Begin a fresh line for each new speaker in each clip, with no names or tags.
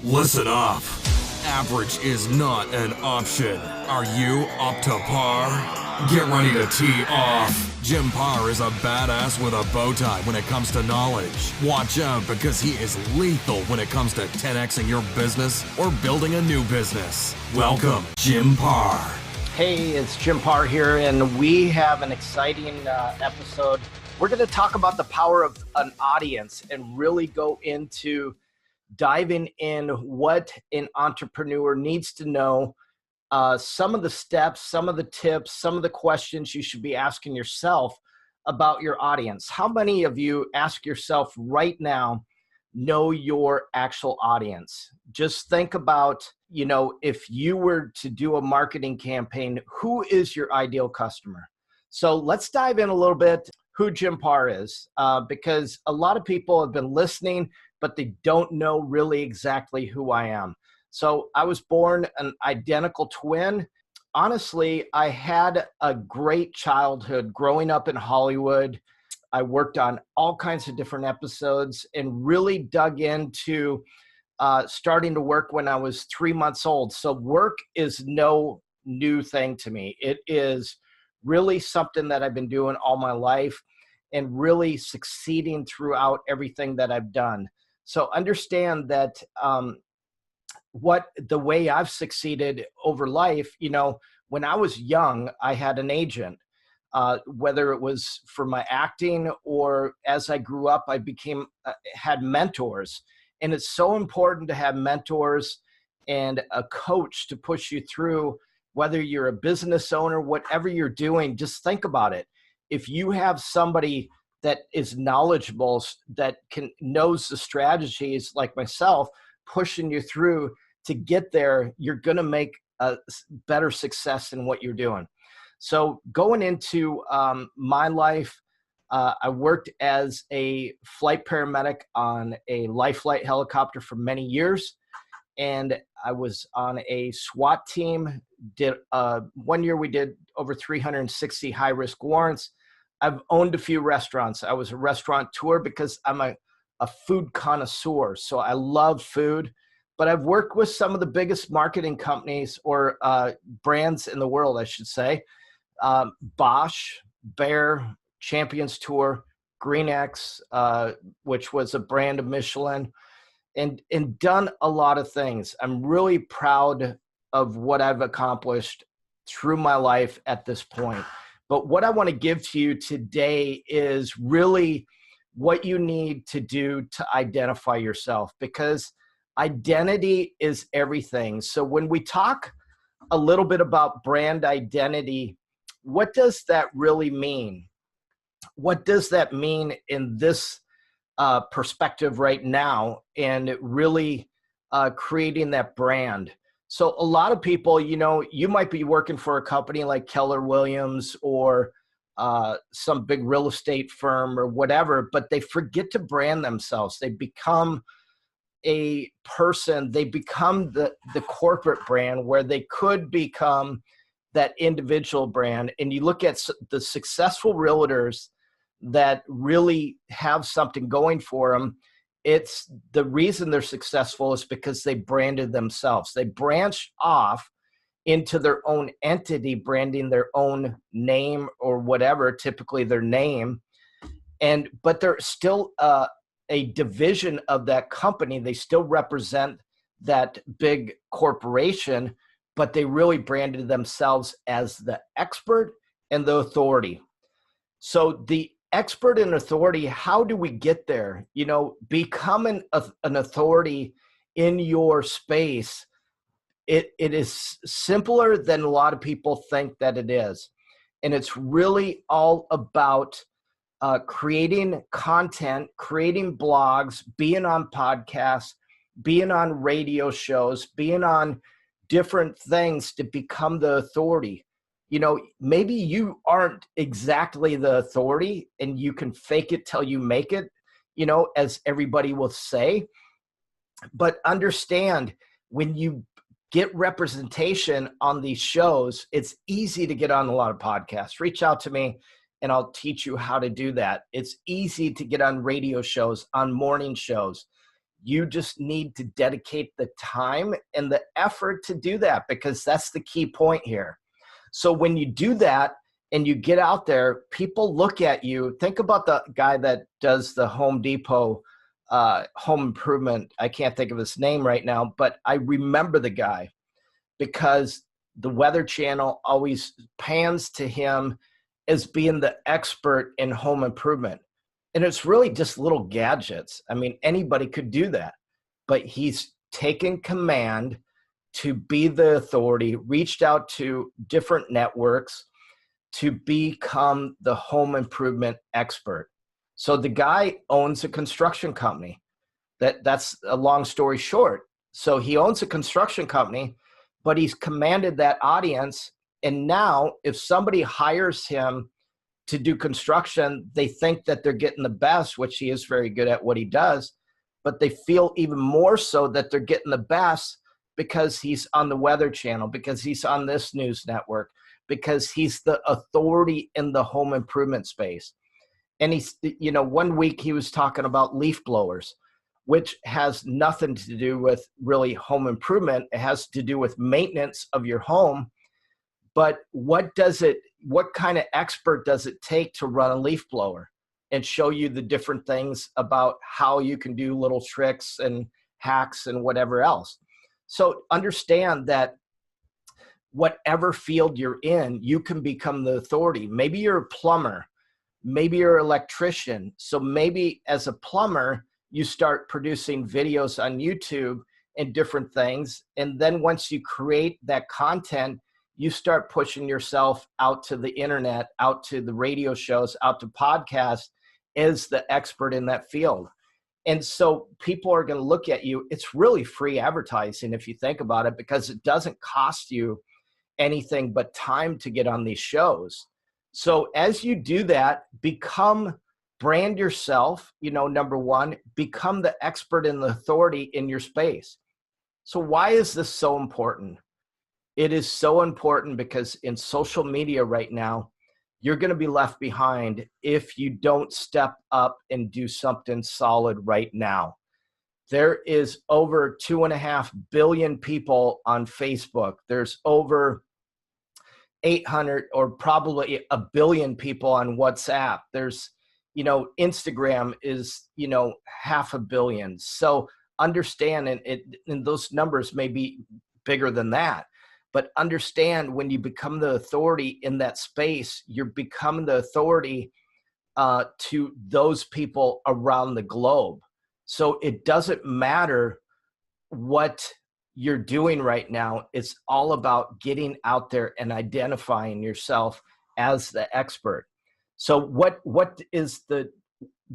Listen up. Average is not an option. Are you up to par? Get ready to tee off. Jim Paar is a badass with a bow tie when it comes to knowledge. Watch out because he is lethal when it comes to 10xing your business or building a new business. Welcome, Jim Paar.
Hey, it's Jim Paar here, and we have an exciting episode. We're going to talk about the power of an audience and really go into diving in what an entrepreneur needs to know, some of the steps, some of the tips, some of the questions you should be asking yourself about your audience. How many of you ask yourself right now, know your actual audience? Just think about, if you were to do a marketing campaign, who is your ideal customer? So let's dive in a little bit who Jim Paar is, because a lot of people have been listening, but they don't know really exactly who I am. So I was born an identical twin. Honestly, I had a great childhood growing up in Hollywood. I worked on all kinds of different episodes and really dug into starting to work when I was 3 months old. So work is no new thing to me. It is really something that I've been doing all my life and really succeeding throughout everything that I've done. So understand that the way I've succeeded over life, when I was young, I had an agent, whether it was for my acting or as I grew up, I had mentors. And it's so important to have mentors and a coach to push you through, whether you're a business owner, whatever you're doing, just think about it. If you have somebody that is knowledgeable, that knows the strategies like myself, pushing you through to get there, you're going to make a better success in what you're doing. So going into my life, I worked as a flight paramedic on a life flight helicopter for many years. And I was on a SWAT team. 1 year we did over 360 high-risk warrants. I've owned a few restaurants. I was a restaurateur because I'm a food connoisseur. So I love food, but I've worked with some of the biggest marketing companies or brands in the world, I should say. Bosch, Bear, Champions Tour, Green X, which was a brand of Michelin, and done a lot of things. I'm really proud of what I've accomplished through my life at this point. But what I want to give to you today is really what you need to do to identify yourself, because identity is everything. So when we talk a little bit about brand identity, what does that really mean? What does that mean in this perspective right now, and really creating that brand? So a lot of people, you might be working for a company like Keller Williams or some big real estate firm or whatever, but they forget to brand themselves. They become a person. They become the corporate brand, where they could become that individual brand. And you look at the successful realtors that really have something going for them. It's the reason they're successful is because they branded themselves. They branched off into their own entity, branding their own name or whatever, typically their name. But they're still a division of that company. They still represent that big corporation, but they really branded themselves as the expert and the authority. So the expert and authority, how do we get there? Become an authority in your space. It is simpler than a lot of people think that it is. And it's really all about creating content, creating blogs, being on podcasts, being on radio shows, being on different things to become the authority. Maybe you aren't exactly the authority and you can fake it till you make it, as everybody will say. But understand, when you get representation on these shows, it's easy to get on a lot of podcasts. Reach out to me and I'll teach you how to do that. It's easy to get on radio shows, on morning shows. You just need to dedicate the time and the effort to do that, because that's the key point here. So when you do that and you get out there, people look at you. Think about the guy that does the Home Depot home improvement. I can't think of his name right now, but I remember the guy because the Weather Channel always pans to him as being the expert in home improvement. And it's really just little gadgets. I mean, anybody could do that, but he's taken command to be the authority, reached out to different networks to become the home improvement expert. So the guy owns a construction company. That's a long story short. So he owns a construction company, but he's commanded that audience. And now if somebody hires him to do construction, they think that they're getting the best, which he is very good at what he does, but they feel even more so that they're getting the best because he's on the Weather Channel, because he's on this news network, because he's the authority in the home improvement space. And he's, one week he was talking about leaf blowers, which has nothing to do with really home improvement. It has to do with maintenance of your home. But what kind of expert does it take to run a leaf blower and show you the different things about how you can do little tricks and hacks and whatever else? So understand that whatever field you're in, you can become the authority. Maybe you're a plumber, maybe you're an electrician. So maybe as a plumber, you start producing videos on YouTube and different things. And then once you create that content, you start pushing yourself out to the internet, out to the radio shows, out to podcasts as the expert in that field. And so people are going to look at you. It's really free advertising if you think about it, because it doesn't cost you anything but time to get on these shows. So as you do that, brand yourself, number one, become the expert and the authority in your space. So why is this so important? It is so important because in social media right now, you're going to be left behind if you don't step up and do something solid right now. There is over 2.5 billion people on Facebook. There's over 800 or probably 1 billion people on WhatsApp. There's, Instagram is, 500 million. So understand, and those numbers may be bigger than that. But understand, when you become the authority in that space, you're becoming the authority to those people around the globe. So it doesn't matter what you're doing right now. It's all about getting out there and identifying yourself as the expert. So what is the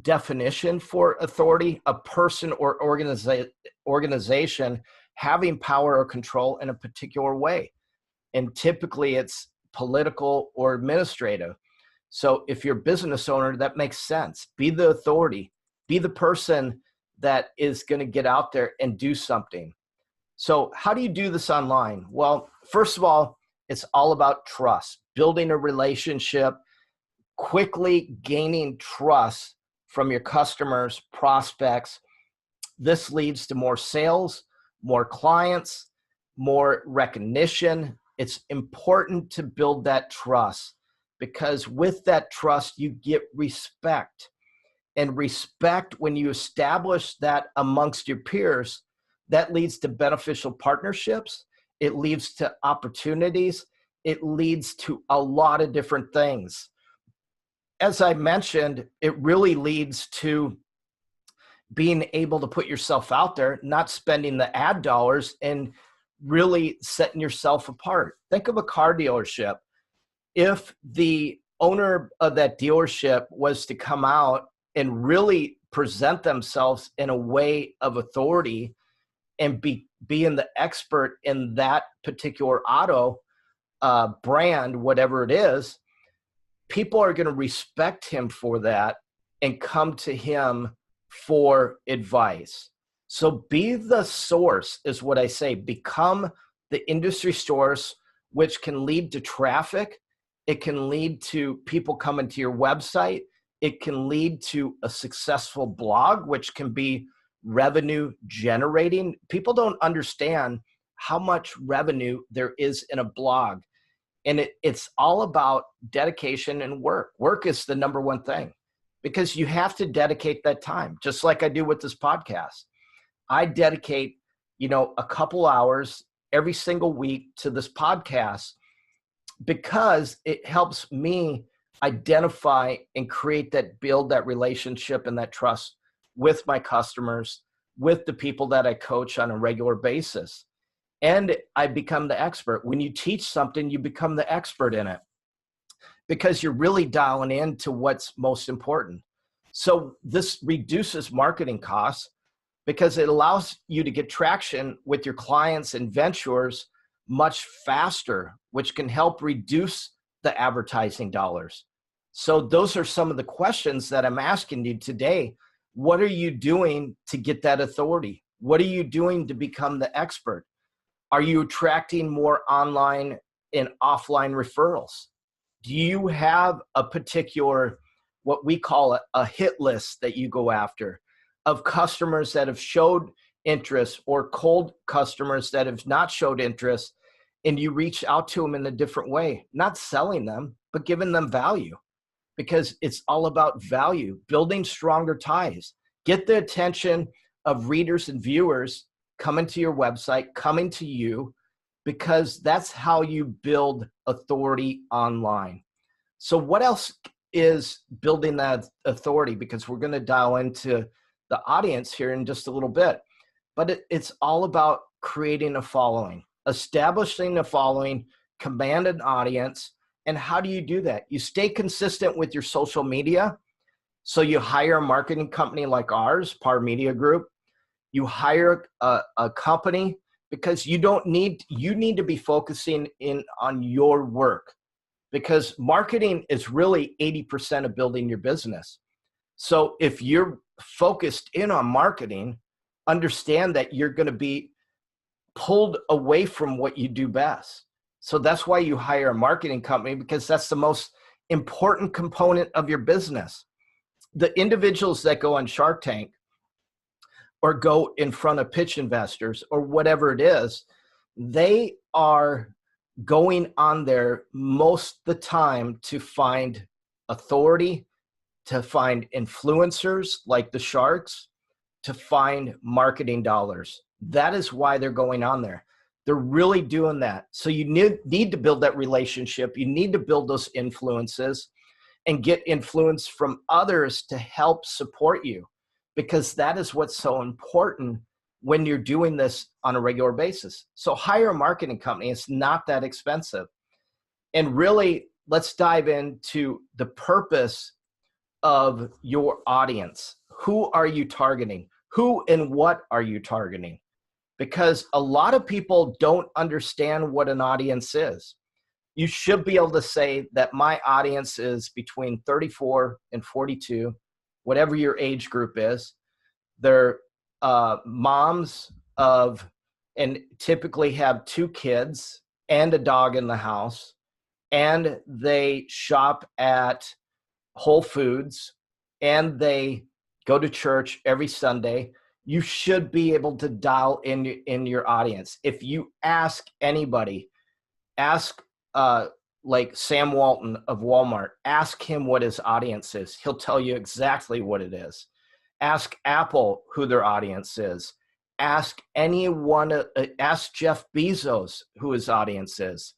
definition for authority? A person or organization having power or control in a particular way. And typically it's political or administrative. So if you're a business owner, that makes sense. Be the authority. Be the person that is going to get out there and do something. So how do you do this online? Well, first of all, it's all about trust, building a relationship, quickly gaining trust from your customers, prospects. This leads to more sales, more clients, more recognition. It's important to build that trust, because with that trust, you get respect. And respect, when you establish that amongst your peers, that leads to beneficial partnerships. It leads to opportunities. It leads to a lot of different things. As I mentioned, it really leads to being able to put yourself out there, not spending the ad dollars, and really setting yourself apart. Think of a car dealership. If the owner of that dealership was to come out and really present themselves in a way of authority and being the expert in that particular auto brand, whatever it is, people are going to respect him for that and come to him for advice. So be the source is what I say. Become the industry source, which can lead to traffic. It can lead to people coming to your website. It can lead to a successful blog, which can be revenue generating. People don't understand how much revenue there is in a blog. And it's all about dedication and work. Work is the number one thing, because you have to dedicate that time, just like I do with this podcast. I dedicate, a couple hours every single week to this podcast because it helps me identify and build that relationship and that trust with my customers, with the people that I coach on a regular basis. And I become the expert. When you teach something, you become the expert in it because you're really dialing into what's most important. So this reduces marketing costs because it allows you to get traction with your clients and ventures much faster, which can help reduce the advertising dollars. So those are some of the questions that I'm asking you today. What are you doing to get that authority? What are you doing to become the expert? Are you attracting more online and offline referrals? Do you have a particular, what we call a hit list that you go after of customers that have showed interest, or cold customers that have not showed interest, and you reach out to them in a different way, not selling them, but giving them value, because it's all about value, building stronger ties, get the attention of readers and viewers coming to your website, coming to you, because that's how you build authority online. So what else is building that authority? Because we're going to dial into the audience here in just a little bit, but it's all about creating a following, establishing a following, command an audience. And how do you do that? You stay consistent with your social media. So you hire a marketing company like ours, Paar Media Group. You hire a company because you need to be focusing in on your work, because marketing is really 80% of building your business. So if you're focused in on marketing, understand that you're going to be pulled away from what you do best. So that's why you hire a marketing company, because that's the most important component of your business. The individuals that go on Shark Tank or go in front of pitch investors or whatever it is, they are going on there most of the time to find authority, to find influencers like the sharks, to find marketing dollars. That is why they're going on there. They're really doing that. So you need to build that relationship. You need to build those influences and get influence from others to help support you, because that is what's so important when you're doing this on a regular basis. So hire a marketing company. It's not that expensive. And really, let's dive into the purpose of your audience. Who are you targeting? Who and what are you targeting? Because a lot of people don't understand what an audience is. You should be able to say that my audience is between 34 and 42, whatever your age group is. They're moms of, and typically have 2 kids and a dog in the house, and they shop at Whole Foods, and they go to church every Sunday. You should be able to dial in your audience. If you ask anybody, ask like Sam Walton of Walmart, ask him what his audience is. He'll tell you exactly what it is. Ask Apple who their audience is. Ask anyone, ask Jeff Bezos who his audience is.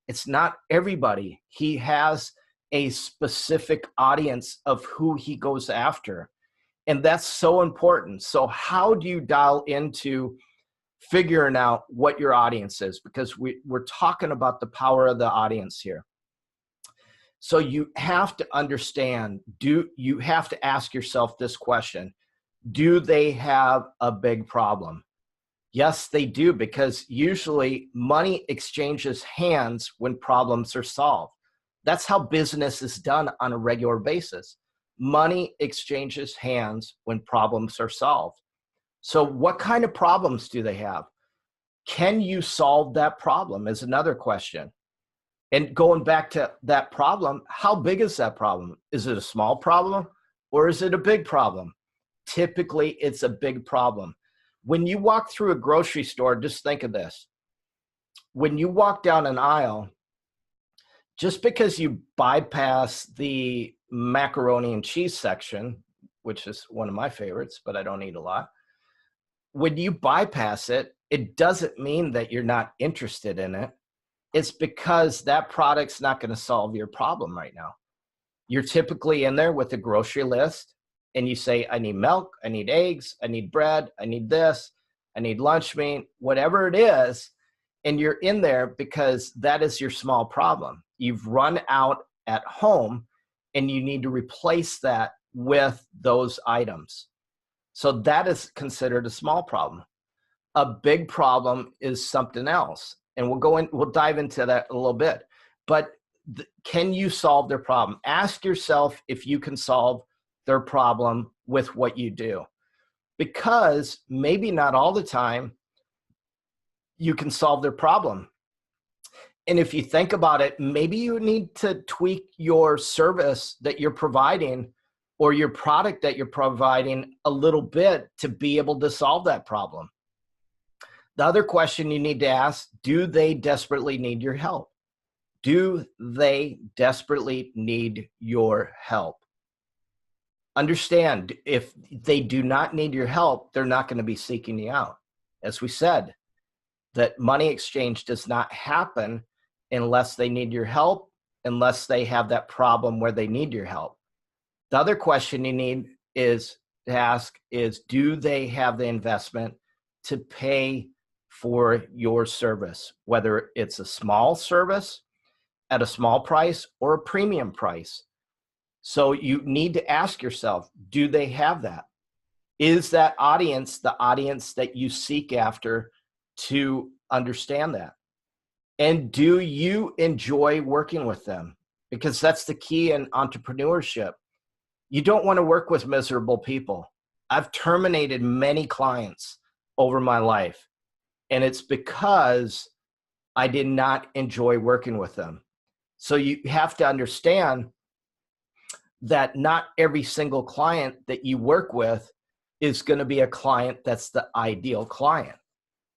It's not everybody. He has a specific audience of who he goes after. And that's so important. So how do you dial into figuring out what your audience is? Because we're talking about the power of the audience here. So you have to understand, you have to ask yourself this question: do they have a big problem? Yes, they do, because usually money exchanges hands when problems are solved. That's how business is done on a regular basis. Money exchanges hands when problems are solved. So what kind of problems do they have? Can you solve that problem is another question. And going back to that problem, how big is that problem? Is it a small problem or is it a big problem? typically it's a big problem. When you walk through a grocery store, just think of this. When you walk down an aisle, just because you bypass the macaroni and cheese section, which is one of my favorites, but I don't eat a lot. When you bypass it, it doesn't mean that you're not interested in it. It's because that product's not going to solve your problem right now. You're typically in there with a grocery list and you say, I need milk, I need eggs, I need bread, I need this, I need lunch meat, whatever it is. And you're in there because that is your small problem. You've run out at home and you need to replace that with those items. So that is considered a small problem. A big problem is something else. And we'll dive into that a little bit. But can you solve their problem? Ask yourself if you can solve their problem with what you do. Because maybe not all the time you can solve their problem. And if you think about it, maybe you need to tweak your service that you're providing or your product that you're providing a little bit to be able to solve that problem. The other question you need to ask, do they desperately need your help? Do they desperately need your help? Understand, if they do not need your help, they're not going to be seeking you out. As we said, that money exchange does not happen unless they need your help, unless they have that problem where they need your help. The other question you need to ask is, do they have the investment to pay for your service, whether it's a small service at a small price or a premium price? So you need to ask yourself, do they have that? Is that audience the audience that you seek after to understand that? And do you enjoy working with them? Because that's the key in entrepreneurship. You don't want to work with miserable people. I've terminated many clients over my life, and it's because I did not enjoy working with them. So you have to understand that not every single client that you work with is going to be a client that's the ideal client.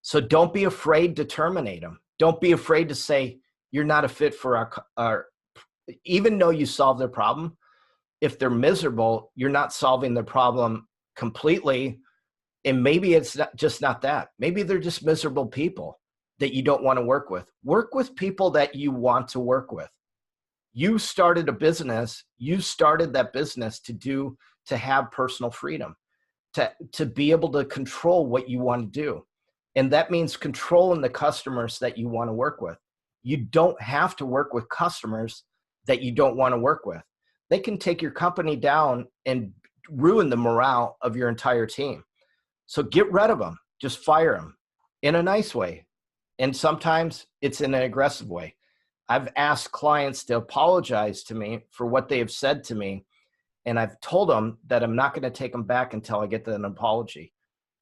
So don't be afraid to terminate them. Don't be afraid to say, you're not a fit for our even though you solve their problem. If they're miserable, you're not solving their problem completely. And maybe it's not that. Maybe they're just miserable people that you don't want to work with. Work with people that you want to work with. You started a business. You started that business to have personal freedom, to be able to control what you want to do. And that means controlling the customers that you want to work with. You don't have to work with customers that you don't want to work with. They can take your company down and ruin the morale of your entire team. So get rid of them. Just fire them in a nice way. And sometimes it's in an aggressive way. I've asked clients to apologize to me for what they have said to me. And I've told them that I'm not going to take them back until I get an apology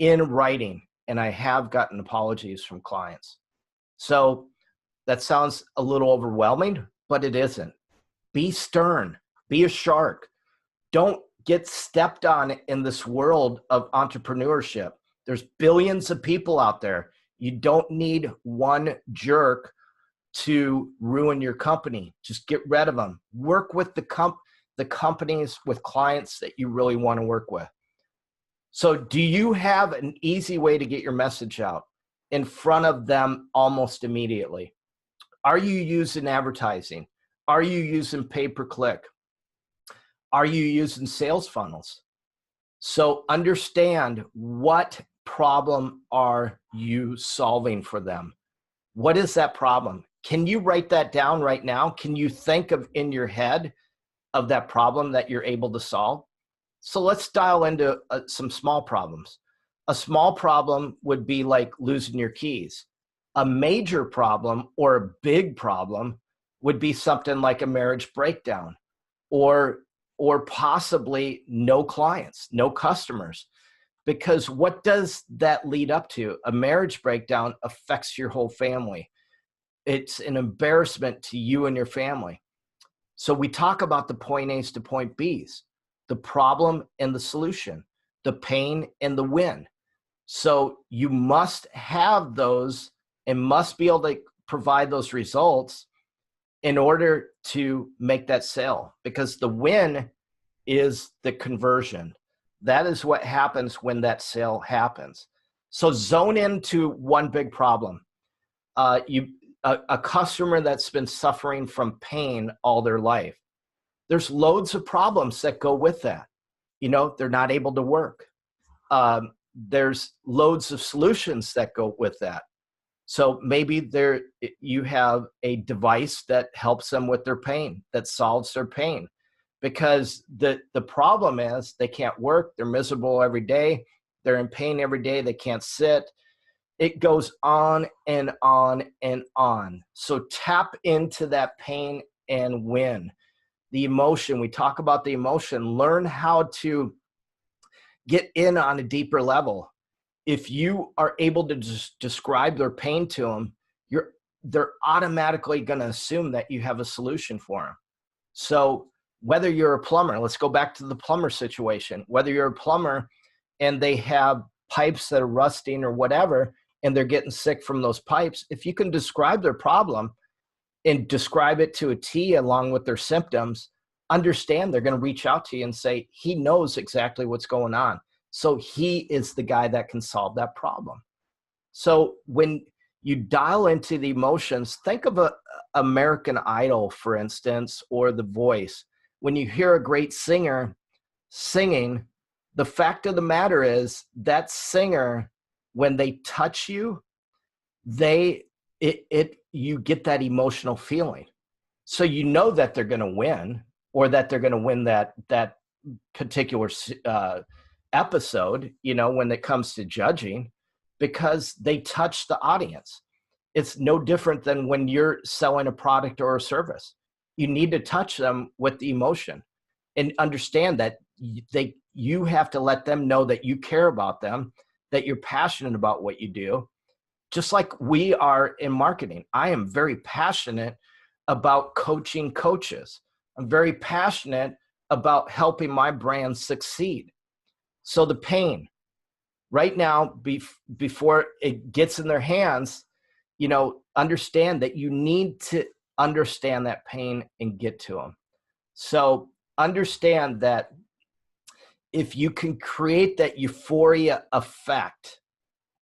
in writing. And I have gotten apologies from clients. So that sounds a little overwhelming, but it isn't. Be stern. Be a shark. Don't get stepped on in this world of entrepreneurship. There's billions of people out there. You don't need one jerk to ruin your company. Just get rid of them. Work with the companies, with clients that you really want to work with. So do you have an easy way to get your message out in front of them almost immediately? Are you using advertising? Are you using pay-per-click? Are you using sales funnels? So understand, what problem are you solving for them? What is that problem? Can you write that down right now? Can you think of in your head of that problem that you're able to solve? So let's dial into some small problems. A small problem would be like losing your keys. A major problem or a big problem would be something like a marriage breakdown, or possibly no clients, no customers. Because what does that lead up to? A marriage breakdown affects your whole family. It's an embarrassment to you and your family. So we talk about the point A's to point B's, the problem and the solution. the pain, and the win. So you must have those and must be able to provide those results in order to make that sale, because the win is the conversion. That is what happens when that sale happens. So zone into one big problem. A customer that's been suffering from pain all their life. There's loads of problems that go with that. They're not able to work. There's loads of solutions that go with that. So maybe you have a device that helps them with their pain, that solves their pain. Because the problem is they can't work, they're miserable every day, they're in pain every day, they can't sit. It goes on and on and on. So tap into that pain and win. The emotion, we talk about the emotion, learn how to get in on a deeper level. If you are able to just describe their pain to them, they're automatically going to assume that you have a solution for them. So whether you're a plumber, let's go back to the plumber situation, whether you're a plumber and they have pipes that are rusting or whatever, and they're getting sick from those pipes, if you can describe their problem and describe it to a T along with their symptoms, understand they're going to reach out to you and say, he knows exactly what's going on. So he is the guy that can solve that problem. So when you dial into the emotions, think of American Idol, for instance, or The Voice. When you hear a great singer singing, the fact of the matter is that singer, when they touch you, you get that emotional feeling. So you know that they're going to win, or that they're going to win that particular episode, when it comes to judging, because they touch the audience. It's no different than when you're selling a product or a service. You need to touch them with the emotion and understand that you have to let them know that you care about them, that you're passionate about what you do. Just like we are in marketing. I am very passionate about coaching coaches. I'm very passionate about helping my brand succeed. So the pain right now, before it gets in their hands, understand that you need to understand that pain and get to them. So understand that if you can create that euphoria effect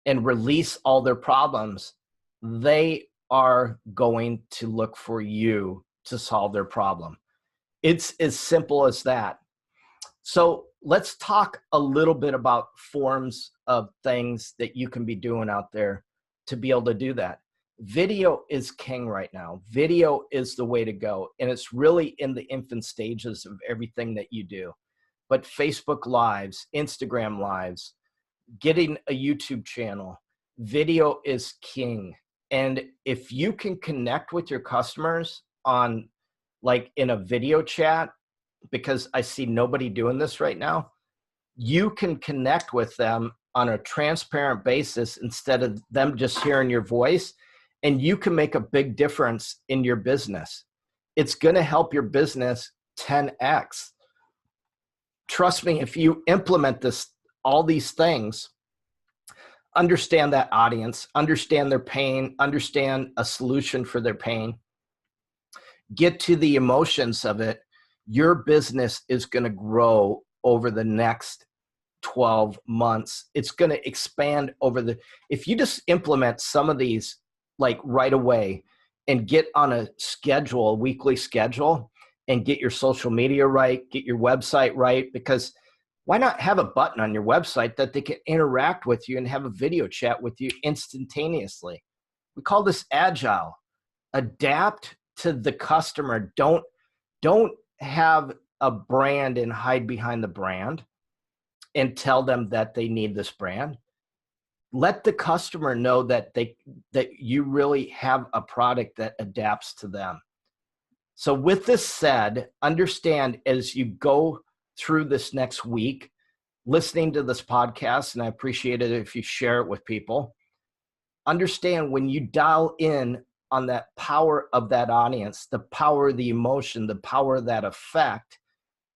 and release all their problems, they are going to look for you to solve their problem. It's as simple as that. So let's talk a little bit about forms of things that you can be doing out there to be able to do that. Video is king right now. Video is the way to go. And it's really in the infant stages of everything that you do. But Facebook Lives, Instagram Lives, getting a YouTube channel, video is king. And if you can connect with your customers on, like, in a video chat, because I see nobody doing this right now, you can connect with them on a transparent basis instead of them just hearing your voice, and you can make a big difference in your business. It's going to help your business 10x. Trust me, if you implement all these things, understand that audience, understand their pain, understand a solution for their pain, get to the emotions of it, your business is going to grow over the next 12 months. It's going to expand if you just implement some of these like right away and get on a schedule, a weekly schedule, and get your social media right, get your website right, because why not have a button on your website that they can interact with you and have a video chat with you instantaneously? We call this agile. Adapt to the customer. Don't have a brand and hide behind the brand and tell them that they need this brand. Let the customer know that you really have a product that adapts to them. So with this said, understand as you go through this next week, listening to this podcast, and I appreciate it if you share it with people, understand when you dial in on that power of that audience, the power of the emotion, the power of that effect,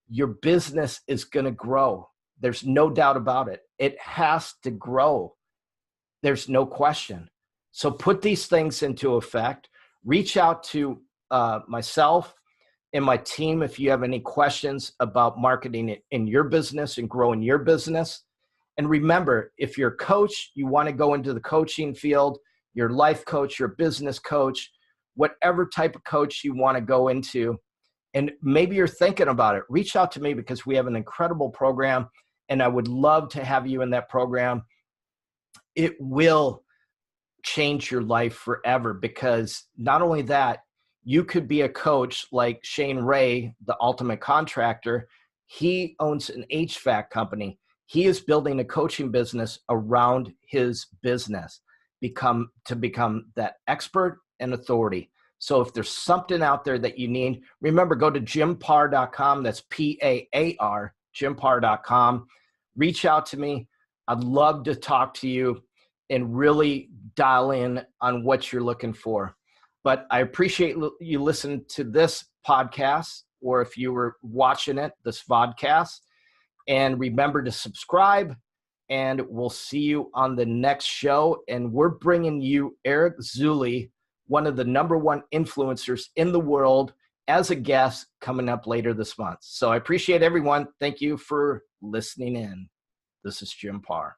your business is going to grow. There's no doubt about it. It has to grow. There's no question. So put these things into effect. Reach out to myself and my team if you have any questions about marketing in your business and growing your business. And remember, if you're a coach, you want to go into the coaching field, your life coach, your business coach, whatever type of coach you want to go into, and maybe you're thinking about it, reach out to me because we have an incredible program and I would love to have you in that program. It will change your life forever because not only that, you could be a coach like Shane Ray, the ultimate contractor. He owns an HVAC company. He is building a coaching business around his business to become that expert and authority. So if there's something out there that you need, remember, go to jimpar.com. That's P-A-A-R, jimpar.com. Reach out to me. I'd love to talk to you and really dial in on what you're looking for. But I appreciate you listening to this podcast, or if you were watching it, this Vodcast. And remember to subscribe, and we'll see you on the next show. And we're bringing you Eric Zuley, one of the #1 influencers in the world, as a guest coming up later this month. So I appreciate everyone. Thank you for listening in. This is Jim Paar.